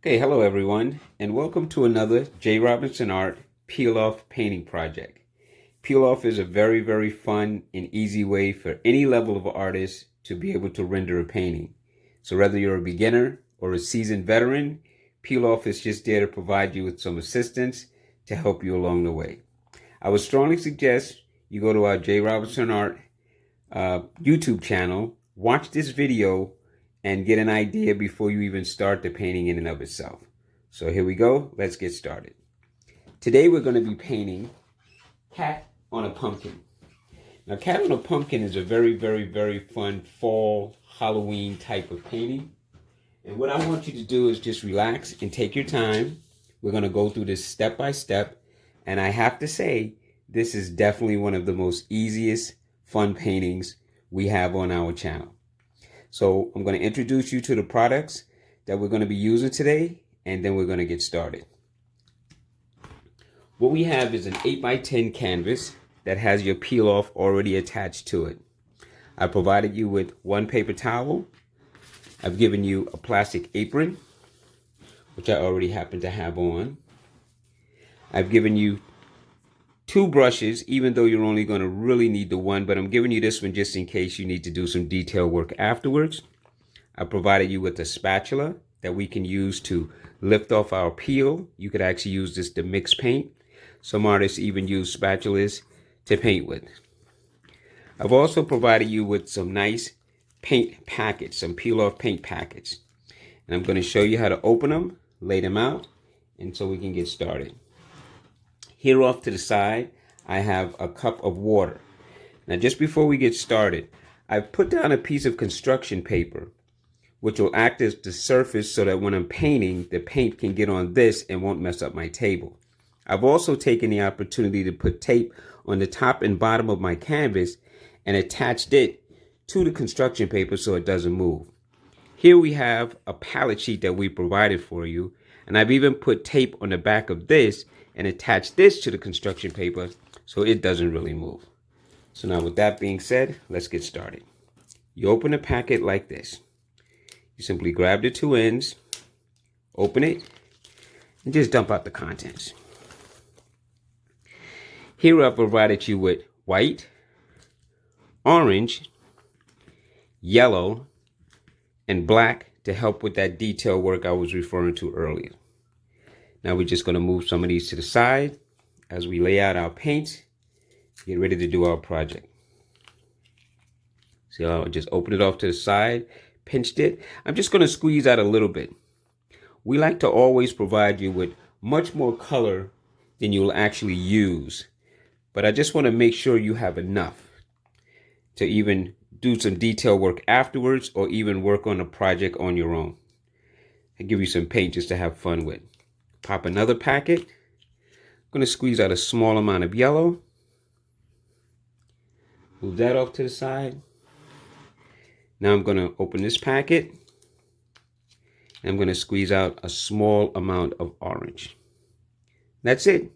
Okay, hello everyone, and welcome to another J. Robinson Art Peiloff painting project. Peiloff is a very fun and easy way for any level of artist to be able to render a painting. So whether you're a beginner or a seasoned veteran, Peiloff is just there to provide you with some assistance to help you along the way. I would strongly suggest you go to our J. Robinson Art YouTube channel, watch this video, and get an idea before you even start the painting in and of itself. So here we go. Let's get started. Today we're going to be painting Cat on a Pumpkin. Now, Cat on a Pumpkin is a very fun fall Halloween type of painting. And what I want you to do is just relax and take your time. We're going to go through this step by step. And I have to say, this is definitely one of the most easiest fun paintings we have on our channel. So I'm going to introduce you to the products that we're going to be using today, and then we're going to get started. What we have is an 8x10 canvas that has your peel-off already attached to it. I provided you with one paper towel. I've given you a plastic apron, which I already happen to have on. I've given you two brushes, even though you're only going to really need the one, but I'm giving you this one just in case you need to do some detail work afterwards. I provided you with a spatula that we can use to lift off our peel. You could actually use this to mix paint. Some artists even use spatulas to paint with. I've also provided you with some nice paint packets, some peel-off paint packets. And I'm going to show you how to open them, lay them out, and so we can get started. Here off to the side, I have a cup of water. Now, just before we get started, I've put down a piece of construction paper, which will act as the surface so that when I'm painting, the paint can get on this and won't mess up my table. I've also taken the opportunity to put tape on the top and bottom of my canvas and attached it to the construction paper so it doesn't move. Here we have a palette sheet that we provided for you, and I've even put tape on the back of this and attach this to the construction paper so it doesn't really move. So now with that being said, let's get started. You open a packet like this. You simply grab the two ends, open it, and just dump out the contents. Here I've provided you with white, orange, yellow, and black to help with that detail work I was referring to earlier. Now we're just going to move some of these to the side as we lay out our paints, get ready to do our project. So I'll just open it off to the side, pinched it. I'm just going to squeeze out a little bit. We like to always provide you with much more color than you'll actually use. But I just want to make sure you have enough to even do some detail work afterwards or even work on a project on your own. I'll give you some paint just to have fun with. Pop another packet. I'm going to squeeze out a small amount of yellow. Move that off to the side. Now I'm going to open this packet. And I'm going to squeeze out a small amount of orange. That's it.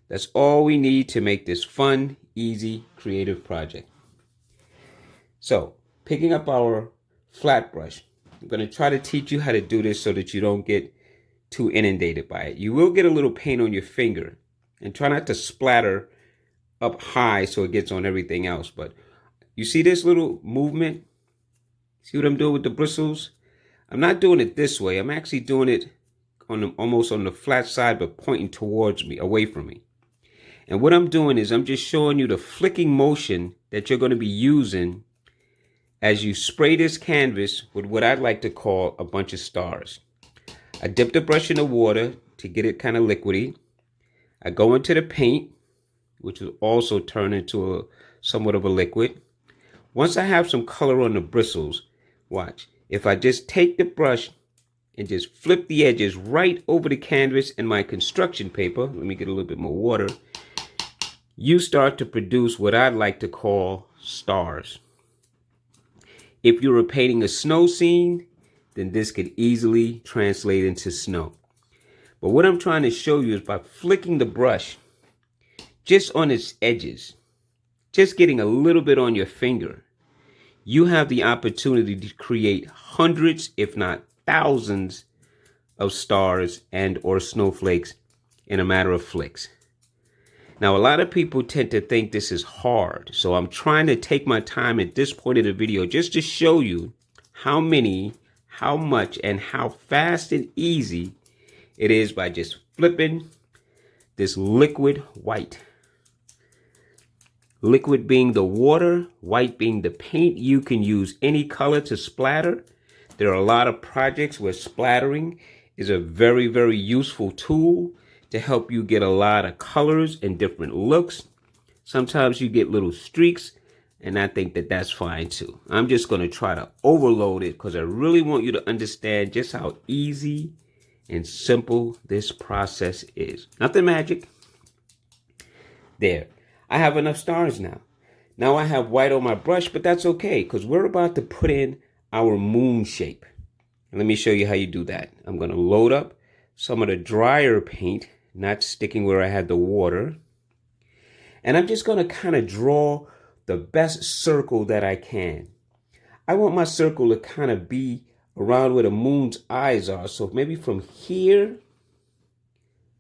That's all we need to make this fun, easy, creative project. So, picking up our flat brush, I'm going to try to teach you how to do this so that you don't get too inundated by it. You will get a little paint on your finger, and try not to splatter up high so it gets on everything else. But you see this little movement? See what I'm doing with the bristles? I'm not doing it this way. I'm actually doing it almost on the flat side, but pointing towards me, away from me. And what I'm doing is I'm just showing you the flicking motion that you're going to be using as you spray this canvas with what I'd like to call a bunch of stars. I dip the brush in the water to get it kind of liquidy. I go into the paint, which will also turn into somewhat of a liquid. Once I have some color on the bristles, watch. If I just take the brush and just flip the edges right over the canvas and my construction paper, let me get a little bit more water, you start to produce what I'd like to call stars. If you were painting a snow scene, then this could easily translate into snow. But what I'm trying to show you is by flicking the brush just on its edges, just getting a little bit on your finger, you have the opportunity to create hundreds, if not thousands, of stars and or snowflakes in a matter of flicks. Now, a lot of people tend to think this is hard, so I'm trying to take my time at this point of the video just to show you how many, how much, and how fast and easy it is by just flipping this liquid white. Liquid being the water, white being the paint. You can use any color to splatter. There are a lot of projects where splattering is a very, very useful tool to help you get a lot of colors and different looks. Sometimes you get little streaks, and I think that that's fine too. I'm just going to try to overload it because I really want you to understand just how easy and simple this process is. Nothing magic. There. I have enough stars now. Now I have white on my brush, but that's okay because we're about to put in our moon shape. And let me show you how you do that. I'm going to load up some of the drier paint, not sticking where I had the water. And I'm just going to kind of draw the best circle that I can. I want my circle to kind of be around where the moon's eyes are. So maybe from here,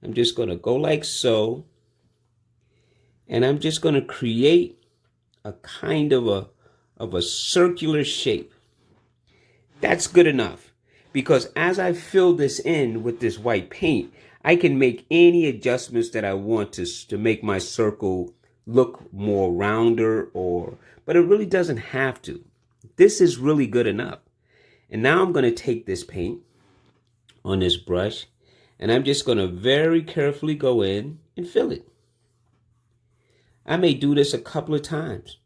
I'm just going to go like so. And I'm just going to create a kind of a circular shape. That's good enough because as I fill this in with this white paint, I can make any adjustments that I want to make my circle look more rounder but it really doesn't have to. This is really good enough. And now I'm going to take this paint on this brush and I'm just going to very carefully go in and fill it. I may do this a couple of times.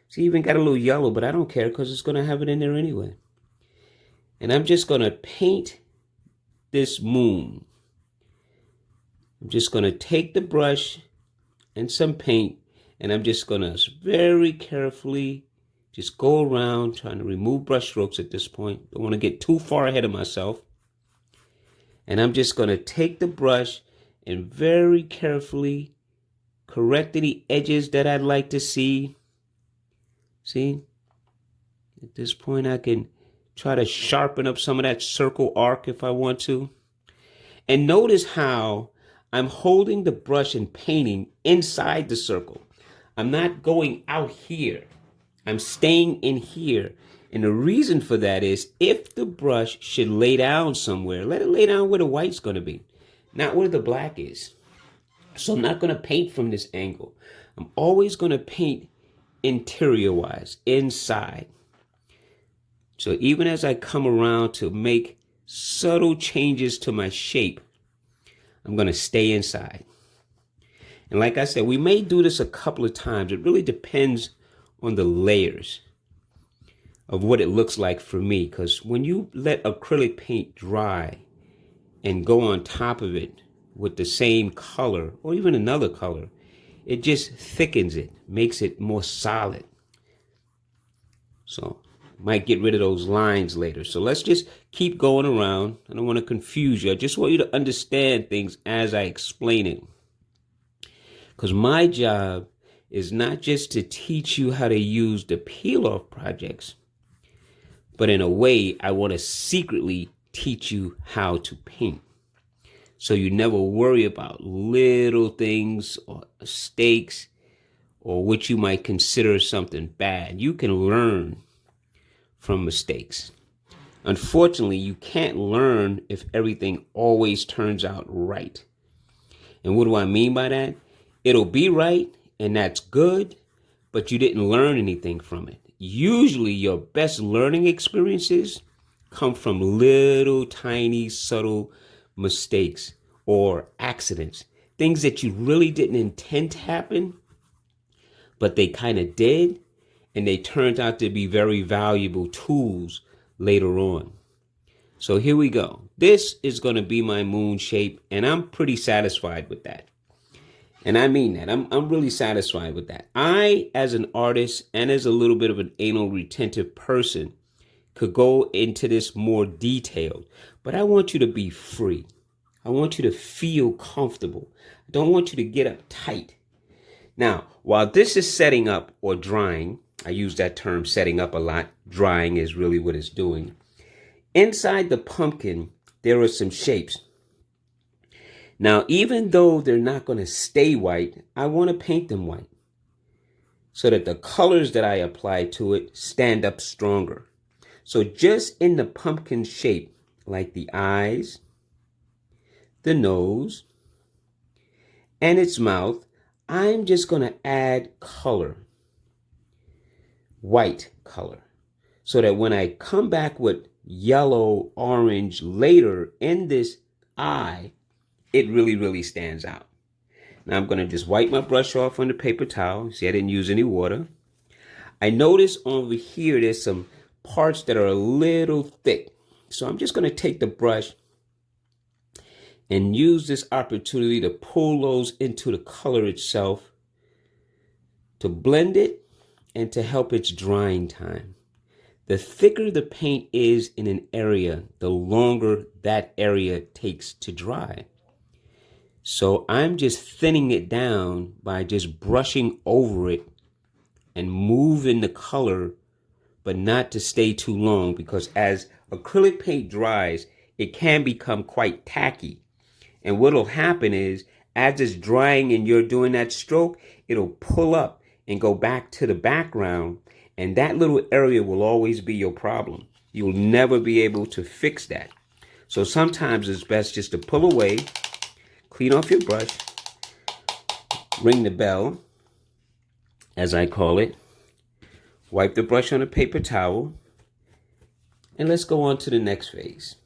See, even got a little yellow, but I don't care because it's going to have it in there anyway. And I'm just going to paint this moon. I'm just going to take the brush and some paint, and I'm just going to very carefully just go around trying to remove brush strokes at this point. Don't want to get too far ahead of myself. And I'm just going to take the brush and very carefully correct any edges that I'd like to see. See? At this point, I can try to sharpen up some of that circle arc if I want to. And notice how I'm holding the brush and painting inside the circle. I'm not going out here. I'm staying in here. And the reason for that is if the brush should lay down somewhere, let it lay down where the white's going to be, not where the black is. So I'm not going to paint from this angle. I'm always going to paint interior-wise, inside. So even as I come around to make subtle changes to my shape, I'm going to stay inside. And like I said, we may do this a couple of times. It really depends on the layers of what it looks like for me. Because when you let acrylic paint dry and go on top of it with the same color or even another color, it just thickens it, makes it more solid. So might get rid of those lines later. So let's just keep going around. I don't want to confuse you. I just want you to understand things as I explain it. Because my job is not just to teach you how to use the peel-off projects, but in a way, I want to secretly teach you how to paint. So you never worry about little things or mistakes or what you might consider something bad. You can learn from mistakes. Unfortunately, you can't learn if everything always turns out right. And what do I mean by that? It'll be right, and that's good, but you didn't learn anything from it. Usually, your best learning experiences come from little, tiny, subtle mistakes or accidents. Things that you really didn't intend to happen, but they kind of did. And they turned out to be very valuable tools later on. So here we go. This is going to be my moon shape, and I'm pretty satisfied with that. And I mean that. I'm really satisfied with that. I, as an artist and as a little bit of an anal retentive person, could go into this more detailed. But I want you to be free. I want you to feel comfortable. I don't want you to get uptight. Now, while this is setting up or drying, I use that term setting up a lot. Drying is really what it's doing. Inside the pumpkin, there are some shapes. Now, even though they're not going to stay white, I want to paint them white so that the colors that I apply to it stand up stronger. So just in the pumpkin shape, like the eyes, the nose, and its mouth, I'm just going to add color, white color, so that when I come back with yellow, orange later in this eye, it really stands out. Now I'm going to just wipe my brush off on the paper towel. See, I didn't use any water. I notice over here there's some parts that are a little thick. So I'm just going to take the brush and use this opportunity to pull those into the color itself, to blend it and to help its drying time. The thicker the paint is in an area, the longer that area takes to dry. So I'm just thinning it down by just brushing over it and moving the color, but not to stay too long, because as acrylic paint dries, it can become quite tacky. And what'll happen is, as it's drying and you're doing that stroke, it'll pull up and go back to the background, and that little area will always be your problem. You'll never be able to fix that. So sometimes it's best just to pull away, clean off your brush, ring the bell, as I call it, wipe the brush on a paper towel, and let's go on to the next phase.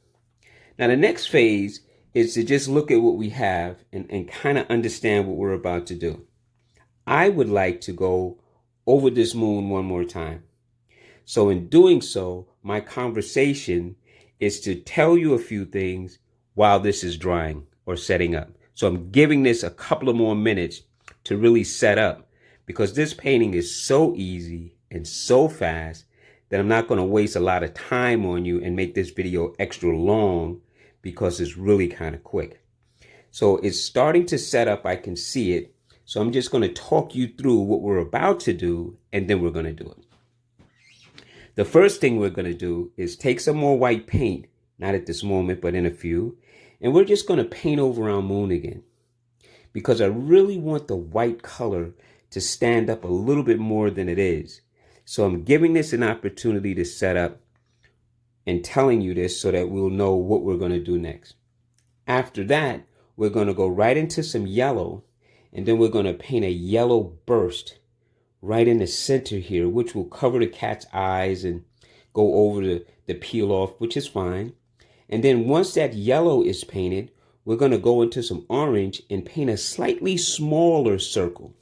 Now the next phase is to just look at what we have and kind of understand what we're about to do. I would like to go over this moon one more time. So in doing so, my conversation is to tell you a few things while this is drying or setting up. So I'm giving this a couple of more minutes to really set up, because this painting is so easy and so fast that I'm not going to waste a lot of time on you and make this video extra long, because it's really kind of quick. So it's starting to set up. I can see it. So I'm just going to talk you through what we're about to do, and then we're going to do it. The first thing we're going to do is take some more white paint, not at this moment, but in a few, and we're just going to paint over our moon again, because I really want the white color to stand up a little bit more than it is. So I'm giving this an opportunity to set up and telling you this so that we'll know what we're going to do next. After that, we're going to go right into some yellow, and then we're going to paint a yellow burst right in the center here, which will cover the cat's eyes and go over the peel off, which is fine. And then once that yellow is painted, we're going to go into some orange and paint a slightly smaller circle.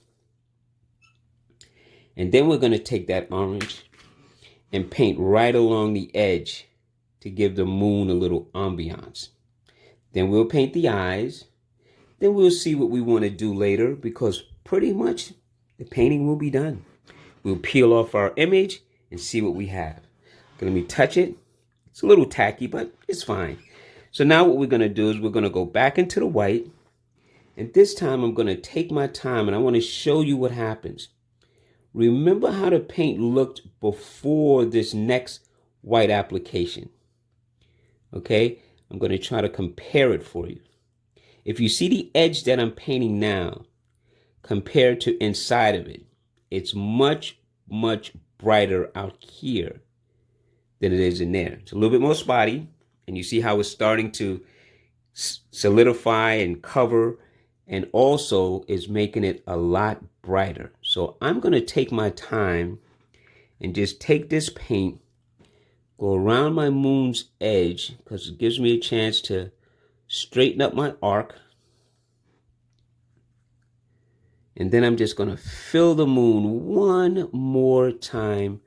And then we're going to take that orange and paint right along the edge to give the moon a little ambiance. Then we'll paint the eyes. Then we'll see what we want to do later, because pretty much the painting will be done. We'll peel off our image and see what we have. Okay, let me touch it. It's a little tacky, but it's fine. So now what we're going to do is we're going to go back into the white. And this time I'm going to take my time and I want to show you what happens. Remember how the paint looked before this next white application. Okay, I'm going to try to compare it for you. If you see the edge that I'm painting now compared to inside of it, it's much brighter out here than it is in there. It's a little bit more spotty, and you see how it's starting to solidify and cover, and also is making it a lot brighter. So I'm going to take my time and just take this paint, go around my moon's edge, because it gives me a chance to straighten up my arc. And then I'm just going to fill the moon one more time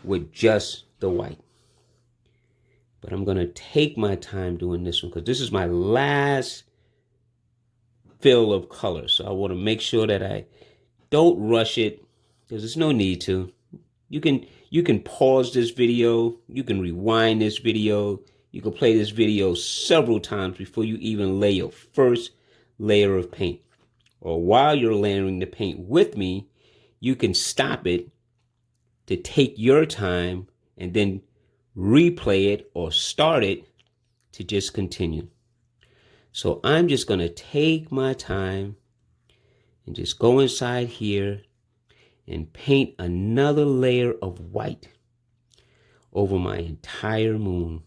with just the white. But I'm going to take my time doing this one, because this is my last fill of color. So I want to make sure that I don't rush it, because there's no need to. You can pause this video. You can rewind this video. You can play this video several times before you even lay your first layer of paint. Or while you're layering the paint with me, you can stop it to take your time and then replay it or start it to just continue. So I'm just going to take my time and just go inside here and paint another layer of white over my entire moon.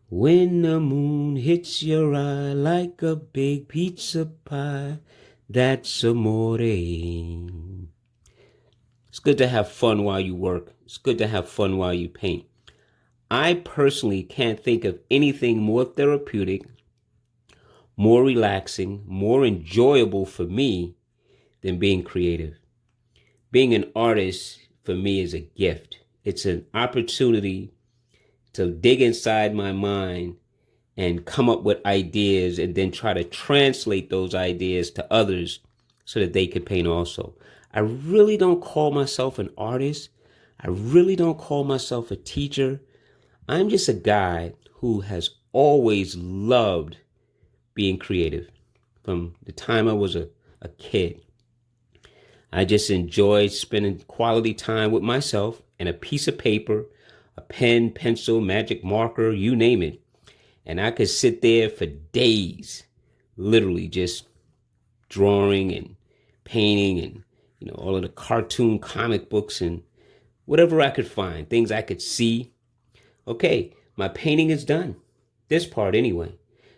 When the moon hits your eye like a big pizza pie, that's amore. It's good to have fun while you work. It's good to have fun while you paint. I personally can't think of anything more therapeutic, more relaxing, more enjoyable for me than being creative. Being an artist for me is a gift. It's an opportunity to dig inside my mind and come up with ideas and then try to translate those ideas to others so that they could paint also. I really don't call myself an artist. I really don't call myself a teacher. I'm just a guy who has always loved being creative from the time I was a kid. I just enjoyed spending quality time with myself and a piece of paper, a pen, pencil, magic marker, you name it. And I could sit there for days, literally just drawing and painting and, all of the cartoon comic books and whatever I could find, things I could see. Okay, my painting is done. This part anyway.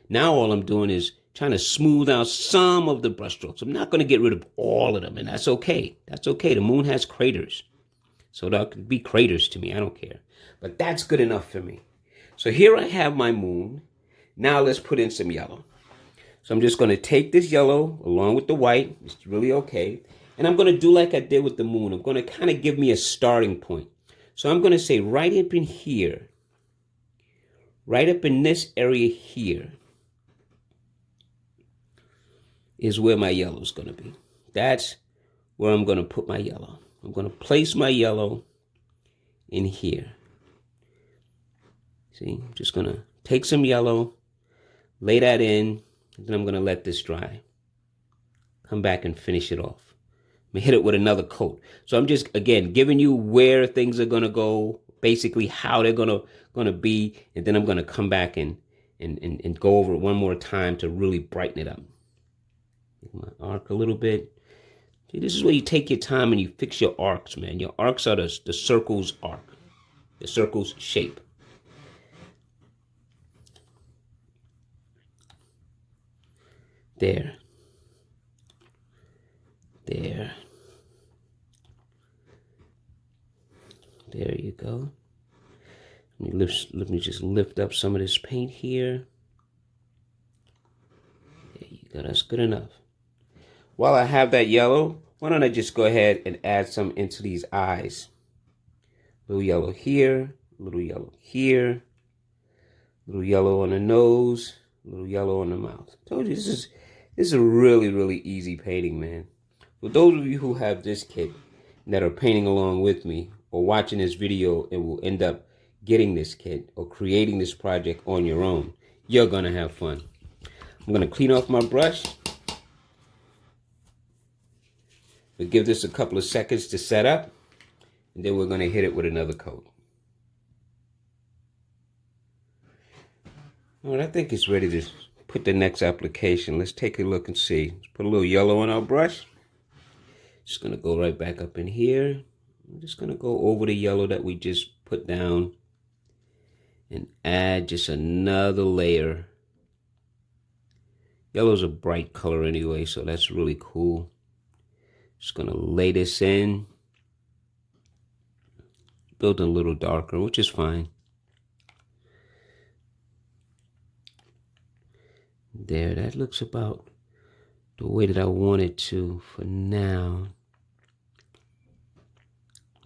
Now all I'm doing is trying to smooth out some of the brushstrokes. I'm not going to get rid of all of them, and that's okay. That's okay. The moon has craters. So there could be craters to me. I don't care. But that's good enough for me. So here I have my moon. Now let's put in some yellow. So I'm just going to take this yellow along with the white. It's really okay. And I'm going to do like I did with the moon. I'm going to kind of give me a starting point. So I'm going to say right up in here, right up in this area here is where my yellow is going to be. That's where I'm going to put my yellow. I'm going to place my yellow in here. See, I'm just going to take some yellow, lay that in, and then I'm going to let this dry. Come back and finish it off. I'm going to hit it with another coat. So I'm just, again, giving you where things are going to go, basically how they're going to be, and then I'm going to come back and go over it one more time to really brighten it up. My arc a little bit. See, this is where you take your time and you fix your arcs, man. Your arcs are the circle's arc, the circle's shape. There. There. There you go. Let me just lift up some of this paint here. There you go. That's good enough. While I have that yellow, why don't I just go ahead and add some into these eyes. A little yellow here, a little yellow here, a little yellow on the nose, a little yellow on the mouth. I told you, this is a really, really easy painting, man. For those of you who have this kit that are painting along with me or watching this video and will end up getting this kit or creating this project on your own, you're going to have fun. I'm going to clean off my brush. We'll give this a couple of seconds to set up, and then we're going to hit it with another coat. All right, I think it's ready to put the next application. Let's take a look and see. Let's put a little yellow on our brush. Just going to go right back up in here. I'm just going to go over the yellow that we just put down and add just another layer. Yellow's a bright color anyway, so that's really cool. Just going to lay this in. Build a little darker, which is fine. There, that looks about the way that I want it to for now.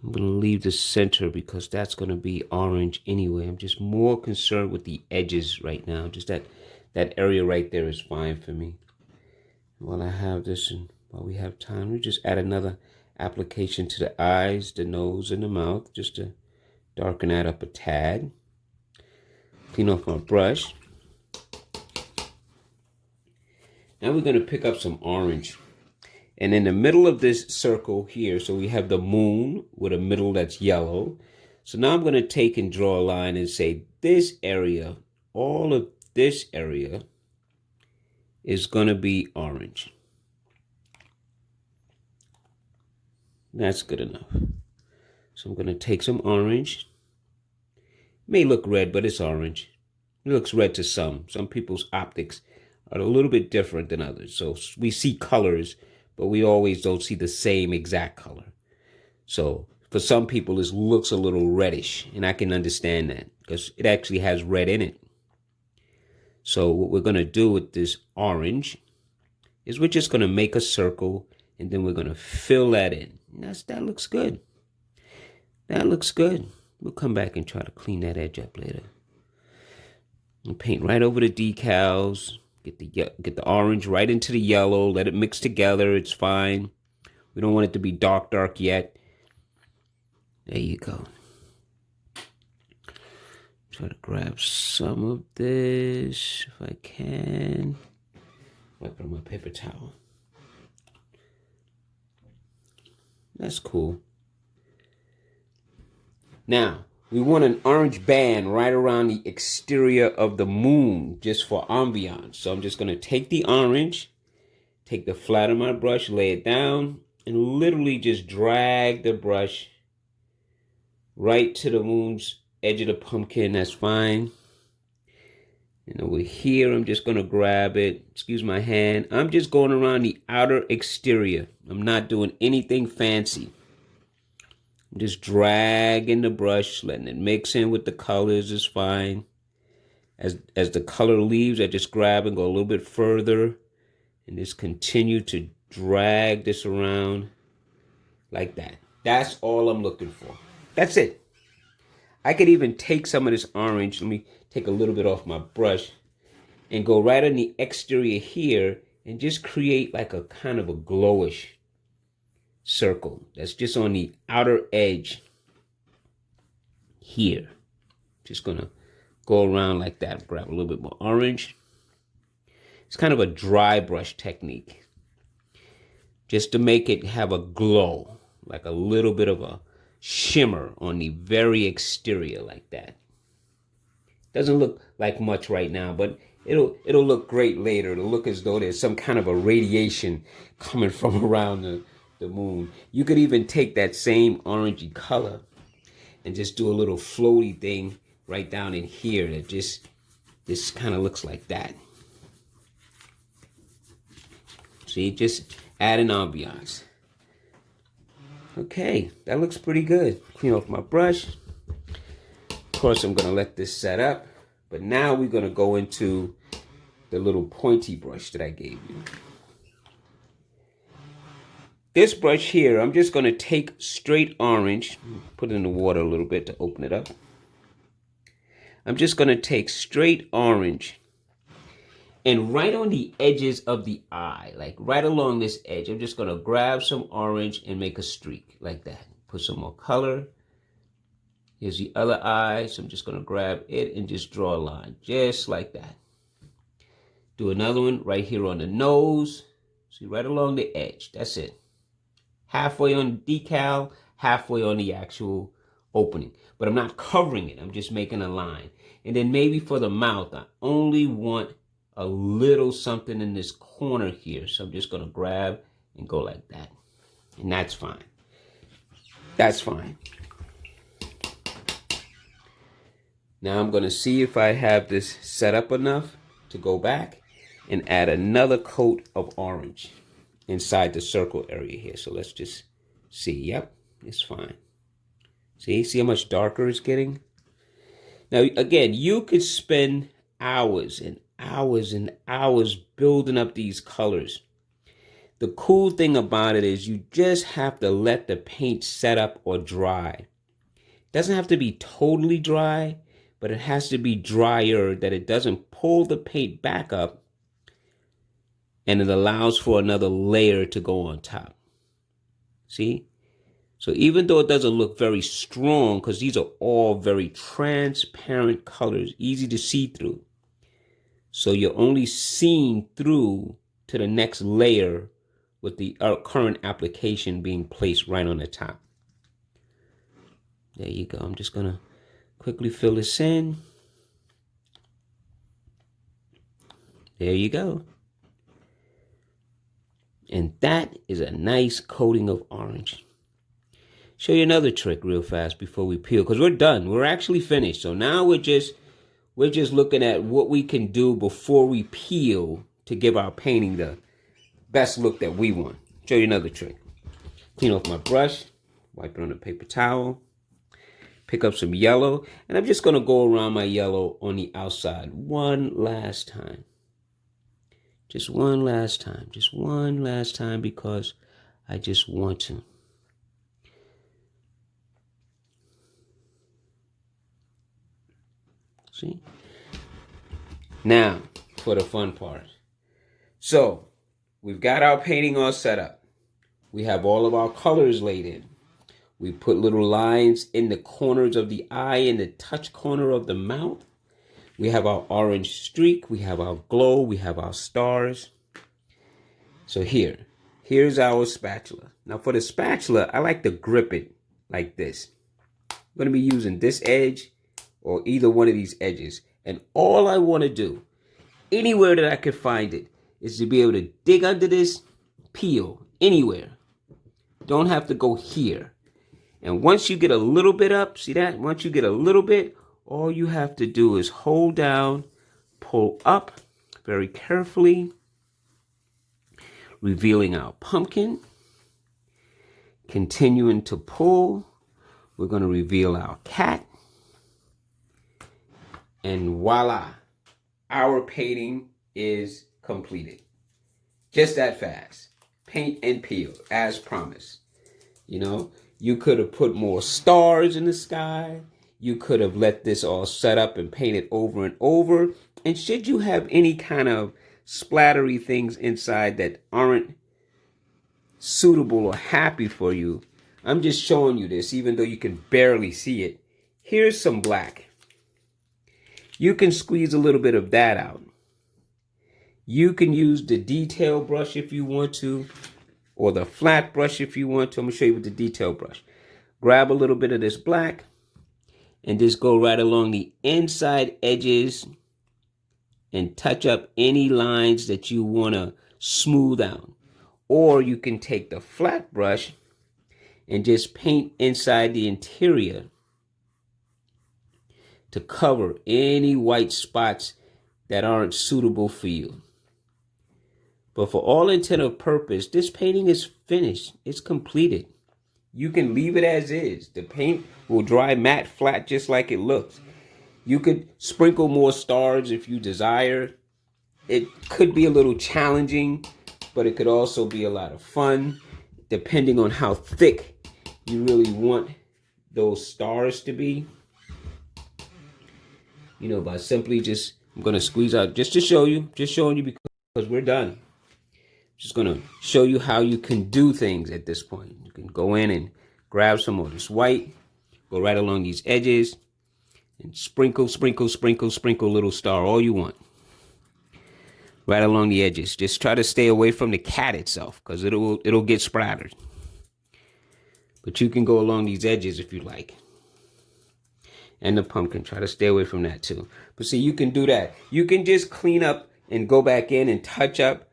I'm going to leave the center because that's going to be orange anyway. I'm just more concerned with the edges right now. Just that area right there is fine for me. While I have this and while we have time, we just add another application to the eyes, the nose, and the mouth just to darken that up a tad. Clean off my brush. Now we're going to pick up some orange. And in the middle of this circle here, so we have the moon with a middle that's yellow. So now I'm going to take and draw a line and say this area all of this area is going to be orange. That's good enough. So I'm going to take some orange. It may look red, but it's orange. It looks red to some. Some people's optics are a little bit different than others. So we see colors, but we always don't see the same exact color. So for some people, this looks a little reddish, and I can understand that because it actually has red in it. So what we're going to do with this orange is we're just going to make a circle, and then we're going to fill that in. That looks good. That looks good. We'll come back and try to clean that edge up later. And paint right over the decals. Get the orange right into the yellow. Let it mix together. It's fine. We don't want it to be dark yet. There you go. Try to grab some of this if I can. Wipe it on my paper towel. That's cool. Now, we want an orange band right around the exterior of the moon just for ambiance. So I'm just going to take the orange, take the flat of my brush, lay it down, and literally just drag the brush right to the moon's edge of the pumpkin. That's fine. And over here, I'm just going to grab it. Excuse my hand. I'm just going around the outer exterior. I'm not doing anything fancy. I'm just dragging the brush, letting it mix in with the colors is fine. As the color leaves, I just grab and go a little bit further and just continue to drag this around like that. That's all I'm looking for. That's it. I could even take some of this orange. Let me take a little bit off my brush and go right on the exterior here and just create like a kind of a glowish circle that's just on the outer edge here. Just gonna go around like that. Grab a little bit more orange. It's kind of a dry brush technique just to make it have a glow, like a little bit of a shimmer on the very exterior like that. Doesn't look like much right now, but it'll look great later. It'll look as though there's some kind of a radiation coming from around the moon. You could even take that same orangey color and just do a little floaty thing right down in here that just this kind of looks like that. See, just add an ambiance. Okay, that looks pretty good. Clean off my brush. Of course, I'm going to let this set up. But now we're going to go into the little pointy brush that I gave you. This brush here, I'm just going to take straight orange. Put it in the water a little bit to open it up. I'm just going to take straight orange. And right on the edges of the eye, like right along this edge, I'm just going to grab some orange and make a streak like that. Put some more color. Here's the other eye, so I'm just going to grab it and just draw a line, just like that. Do another one right here on the nose. See, right along the edge. That's it. Halfway on the decal, halfway on the actual opening. But I'm not covering it. I'm just making a line. And then maybe for the mouth, I only want a little something in this corner here. So I'm just going to grab and go like that. And that's fine. That's fine. Now I'm going to see if I have this set up enough to go back and add another coat of orange inside the circle area here. So let's just see. Yep, it's fine. See how much darker it's getting? Now, again, you could spend hours and hours and hours building up these colors. The cool thing about it is you just have to let the paint set up or dry. It doesn't have to be totally dry, but it has to be drier that it doesn't pull the paint back up and it allows for another layer to go on top. See? So even though it doesn't look very strong, because these are all very transparent colors, easy to see through. So you're only seeing through to the next layer with the current application being placed right on the top. There you go. I'm just going to quickly fill this in. There you go. And that is a nice coating of orange. Show you another trick real fast before we peel, because we're done. We're actually finished. So now we're just looking at what we can do before we peel to give our painting the best look that we want. Show you another trick. Clean off my brush, wipe it on a paper towel, pick up some yellow, and I'm just going to go around my yellow on the outside one last time. Just one last time. Just one last time, because I just want to. See? Now, for the fun part. So, we've got our painting all set up. We have all of our colors laid in. We put little lines in the corners of the eye and the touch corner of the mouth. We have our orange streak. We have our glow. We have our stars. So here's our spatula. Now for the spatula, I like to grip it like this. I'm going to be using this edge or either one of these edges. And all I want to do, anywhere that I could find it, is to be able to dig under this, peel anywhere. Don't have to go here. And once you get a little bit up, see that? Once you get a little bit, all you have to do is hold down, pull up very carefully, revealing our pumpkin. Continuing to pull, we're going to reveal our cat. And voila, our painting is completed. Just that fast. Paint and peel, as promised. You know, you could have put more stars in the sky. You could have let this all set up and painted over and over. And should you have any kind of splattery things inside that aren't suitable or happy for you, I'm just showing you this, even though you can barely see it. Here's some black. You can squeeze a little bit of that out. You can use the detail brush if you want to, or the flat brush if you want to. I'm going to show you with the detail brush. Grab a little bit of this black and just go right along the inside edges and touch up any lines that you want to smooth out. Or you can take the flat brush and just paint inside the interior to cover any white spots that aren't suitable for you. But for all intent and purpose, this painting is finished. It's completed. You can leave it as is. The paint will dry matte flat just like it looks. You could sprinkle more stars if you desire. It could be a little challenging, but it could also be a lot of fun, depending on how thick you really want those stars to be. You know, by simply just, I'm going to squeeze out just to show you, just showing you because we're done. Just going to show you how you can do things at this point. You can go in and grab some of this white, go right along these edges, and sprinkle, sprinkle, sprinkle, sprinkle little star, all you want. Right along the edges. Just try to stay away from the cat itself, because it'll get splattered. But you can go along these edges if you like. And the pumpkin, try to stay away from that too. But see, you can do that. You can just clean up and go back in and touch up.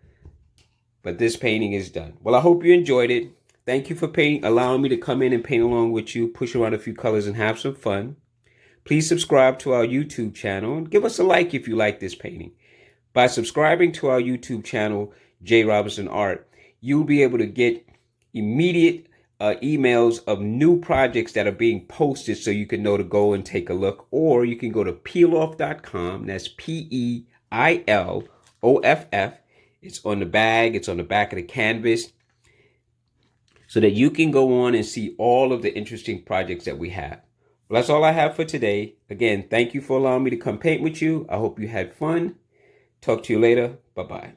But this painting is done. Well, I hope you enjoyed it. Thank you for allowing me to come in and paint along with you, push around a few colors and have some fun. Please subscribe to our YouTube channel and give us a like if you like this painting. By subscribing to our YouTube channel, J. Robinson Art, you'll be able to get immediate emails of new projects that are being posted so you can know to go and take a look. Or you can go to Peiloff.com. That's Peiloff. It's on the bag. It's on the back of the canvas so that you can go on and see all of the interesting projects that we have. Well, that's all I have for today. Again, thank you for allowing me to come paint with you. I hope you had fun. Talk to you later. Bye-bye.